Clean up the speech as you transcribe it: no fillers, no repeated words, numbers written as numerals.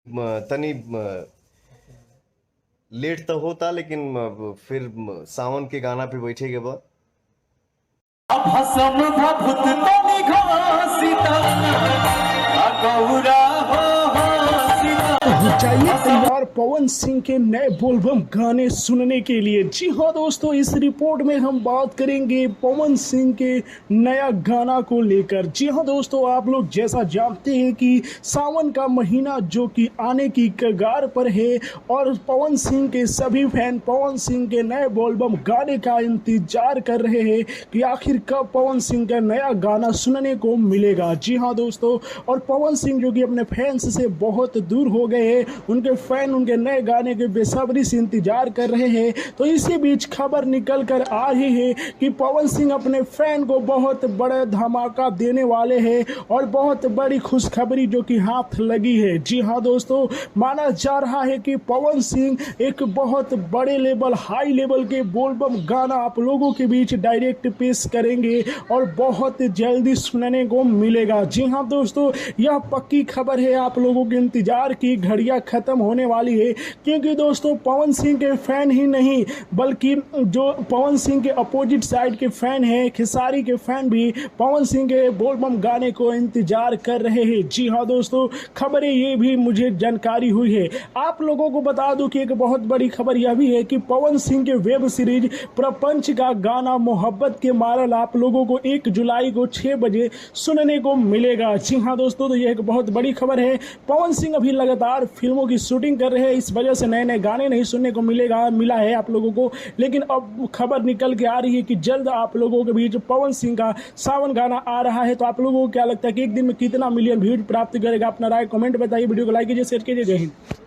तनी लेट तो होता, लेकिन फिर सावन के गाना पे बैठे के बाद भसम भभूत तनि घासिता गौरा हो सीता। हो जाइए तैयार पवन सिंह के नए बोलबम गाने सुनने के लिए। जी हाँ दोस्तों, इस रिपोर्ट में हम बात करेंगे पवन सिंह के नया गाना को लेकर। जी हाँ दोस्तों, आप लोग जैसा जानते हैं कि सावन का महीना जो कि आने की कगार पर है और पवन सिंह के सभी फैन पवन सिंह के नए बोलबम गाने का इंतजार कर रहे हैं कि आखिर कब पवन सिंह का नया गाना सुनने को मिलेगा। जी हाँ दोस्तों, और पवन सिंह जो कि अपने फैंस से बहुत दूर हो गए हैं, उनके फैन उनके नए गाने के बेसब्री से इंतजार कर रहे हैं। तो इसी बीच खबर निकल कर आ रही है कि पवन सिंह अपने फैन को बहुत बड़ा धमाका देने वाले हैं और बहुत बड़ी खुशखबरी जो कि हाथ लगी है। जी हाँ दोस्तों, माना जा रहा है कि पवन सिंह एक बहुत बड़े लेवल हाई लेवल के बोलबम गाना आप लोगों के बीच डायरेक्ट पेश करेंगे और बहुत जल्दी सुनने को मिलेगा। जी हाँ दोस्तों, यह पक्की खबर है, आप लोगों के इंतजार की घड़ियां खत्म होने वाली है, क्योंकि दोस्तों पवन सिंह के फैन ही नहीं बल्कि जो पवन सिंह के अपोजिट साइड के फैन हैं, खेसारी के फैन भी पवन सिंह के बोलबम गाने को इंतजार कर रहे हैं। जी हाँ दोस्तों, खबरें ये भी मुझे जानकारी हुई है। आप लोगों को बता दूं कि एक बहुत बड़ी खबर यह भी है कि पवन सिंह के वेब सीरीज प्रपंच का गाना मोहब्बत के मारल आप लोगों को 1 जुलाई को 6 बजे सुनने को मिलेगा। जी हाँ दोस्तों, तो यह एक बहुत बड़ी खबर है। पवन सिंह अभी लगातार फिल्मों की शूटिंग कर रहे हैं, इस वजह से नए नए गाने नहीं सुनने को मिला है आप लोगों को। लेकिन अब खबर निकल के आ रही है कि जल्द आप लोगों के बीच पवन सिंह का सावन गाना आ रहा है। तो आप लोगों को क्या लगता है कि एक दिन में कितना मिलियन व्यूज प्राप्त करेगा? अपना राय कमेंट बताइए, वीडियो को लाइक कीजिए, शेयर कीजिए। जय हिंद।